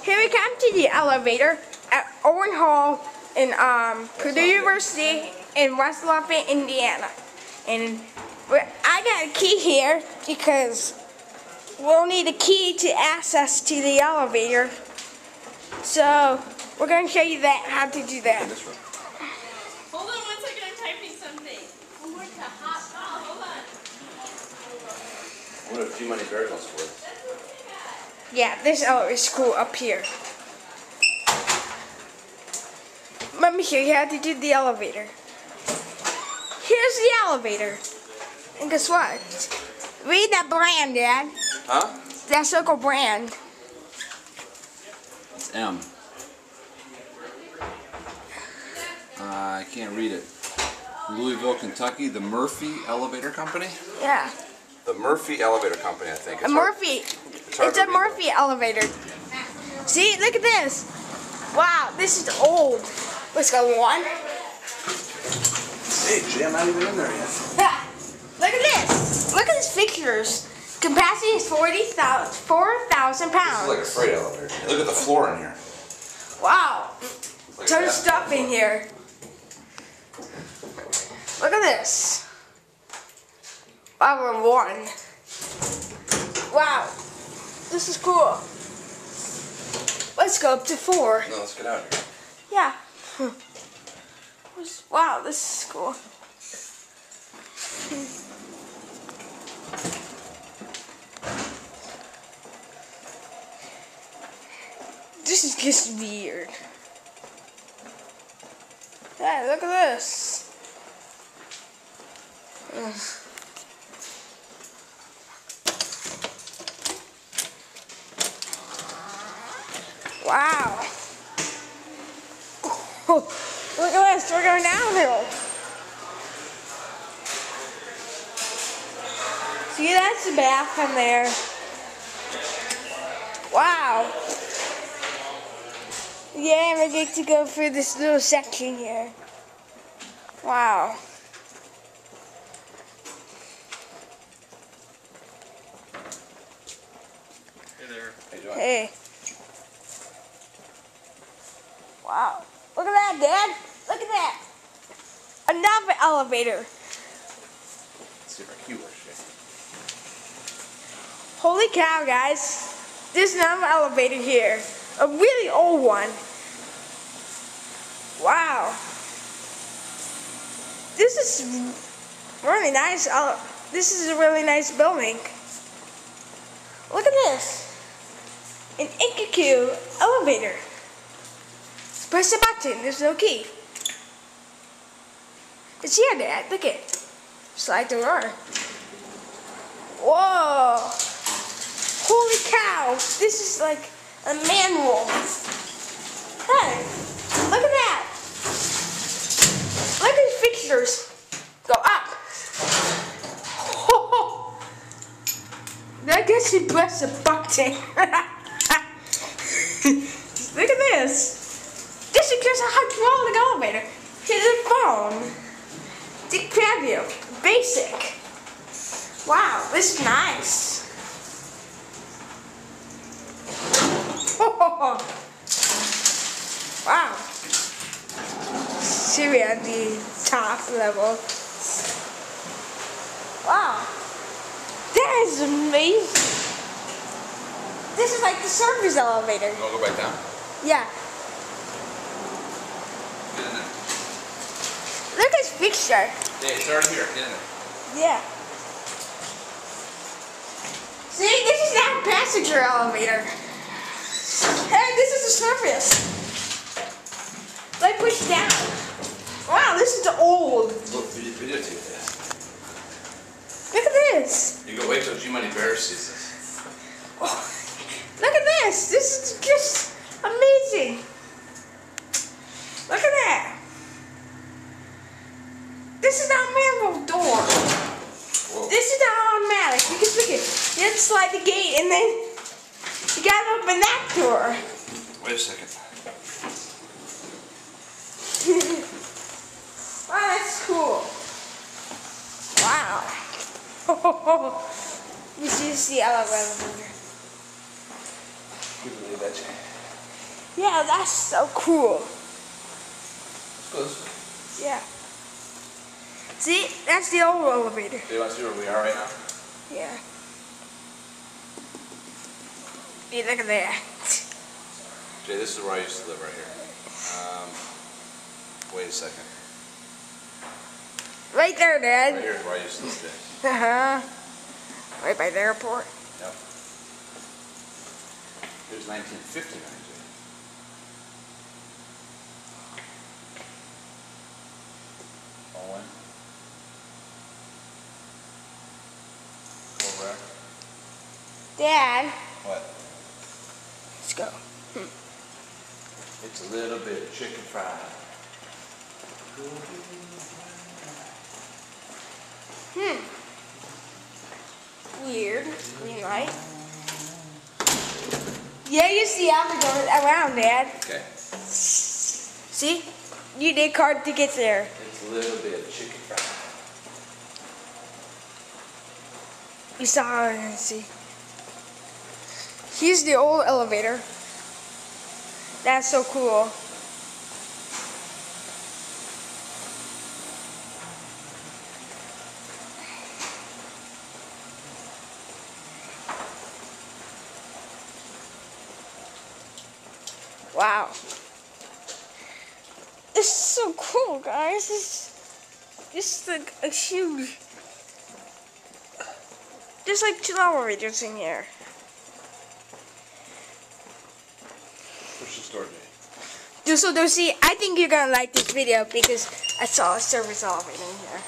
Here we come to the elevator at Owen Hall in Purdue University in West Lafayette, Indiana. And I got a key here because we'll need a key to access to the elevator. So we're going to show you how to do that. Hold on 1 second, I'm typing something. I'm going to hot call, hold on. I wonder if G-Money Bears wants to work. Yeah, this elevator is cool up here. Let me show you how to do the elevator. Here's the elevator. And guess what? Read that brand, Dad. Huh? That circle brand. It's M. I can't read it. Louisville, Kentucky, the Murphy Elevator Company? Yeah. The Murphy Elevator Company, I think. A Murphy. It's a Murphy elevator. See, look at this. Wow, this is old. Let's go one. Hey, Jay, I'm not even in there yet. Look at this. Look at these fixtures. Capacity is 4,000 pounds. This is like a freight elevator. Hey, look at the floor in here. Wow. Like Ton of stuff in here. Look at this. Wow, we're one. Wow. This is cool. Let's go up to 4. No, let's get out of here. Yeah. Wow, this is cool. This is just weird. Yeah, look at this. Wow. Oh, look at this, we're going downhill. See, that's the bath in there. Wow. Yeah, we get to go through this little section here. Wow. Hey there. How you doing? Hey. Wow. Look at that, Dad. Look at that. Another elevator. Let's see if our key works here. Holy cow, guys. There's another elevator here. A really old one. Wow. This is really nice. This is a really nice building. Look at this. An IncaQ elevator. Press the button, there's no key. It's here, Dad, look it. Slide the door. Whoa! Holy cow! This is like a manual. Hey, look at that! Look at these fixtures. Go up. Oh. I guess you press the button. Look at this. This is just a hydraulic elevator. Here's a phone. The preview. Basic. Wow, this is nice. Wow. See, we at the top level. Wow. That is amazing. This is like the surface elevator. You want to go back down? Yeah. Get in there. Look at this picture. Hey, it's already here. Get in there. Yeah. See, this is not a passenger elevator. Hey, this is the surface. Like push down. Wow, this is old. Look, videotape this. Look at this. You go wait till G-Money Bears sees this. Oh, look at this. This is just amazing. Look at that. This is not a manual door. Whoa. This is not automatic. You can look it. You have to slide the gate and then you gotta open that door. Wait a second. Wow, that's cool. Wow. You see the elevator. You believe that, Jay? Yeah, that's so cool. Let's go this way. Yeah. See, that's the old elevator. Do you want to see where we are right now? Yeah. Hey, look at that. Jay, this is where I used to live right here. Wait a second. Right there, Dad. Right here is where I used to live, Jay. Right by the airport. Yep. Here's 1959, Jay. Owen. Correct. Dad, What? let's go. It's a little bit of chicken fried. Weird. Green light. Yeah, you see, I'm going around, Dad. Okay. See? You need a card to get there. It's a little bit of chicken fried. You saw it, see. Here's the old elevator. That's so cool. Wow. This is so cool, guys. This is like a huge. There's like 2 elevators in here. Push the store, Jay. So see, I think you're gonna like this video because I saw a service elevator in here.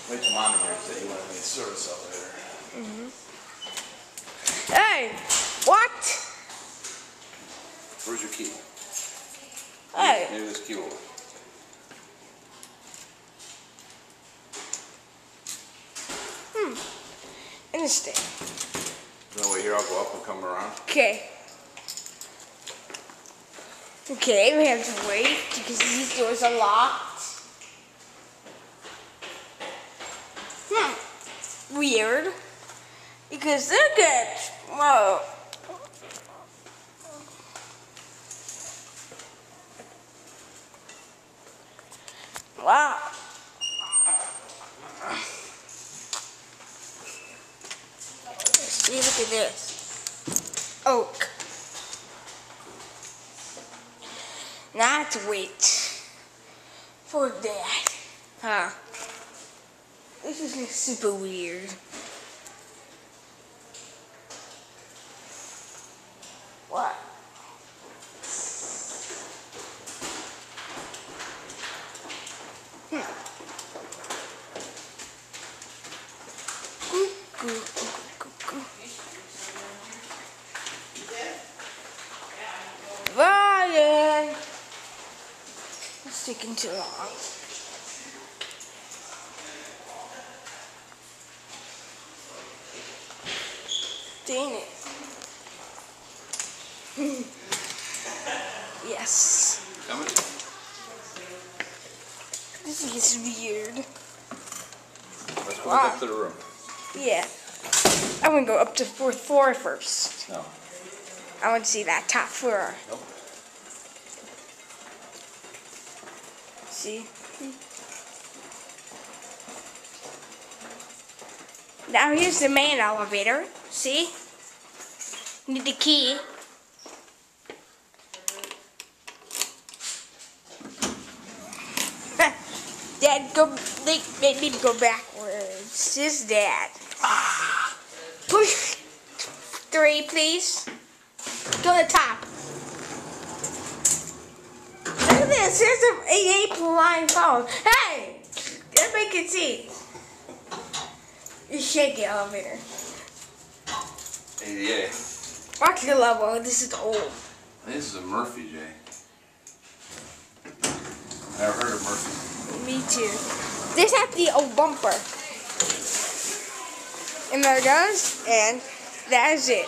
Wait till Mom here said you wanted me to service elevator. Hey, what? Where's your key? Hey, Maybe this key will work. interesting. No, wait here, I'll go up and come around. Okay. Okay, we have to wait because these doors are locked. Weird. Because look at, whoa. Wow. See, look at this. Oak. Now I have to wait for that. Huh. This is like super weird. What? Ryan! It's taking too long. Dang it. Yes. Coming? This is weird. Let's go Wow. up to the room. Yeah. I want to go up to 4th floor first. No. I want to see that top floor. Nope. See? Now here's the main elevator. See? Need the key. Dad, they made me go backwards. This is Dad. Push 3, please. Go to the top. Look at this. Here's an 8 line phone. Hey! Everybody can see. You shake the elevator. ADA. Watch the level. This is old. This is a Murphy, Jay. Never heard of Murphy. Me too. This has the old bumper. And there it goes. And that is it.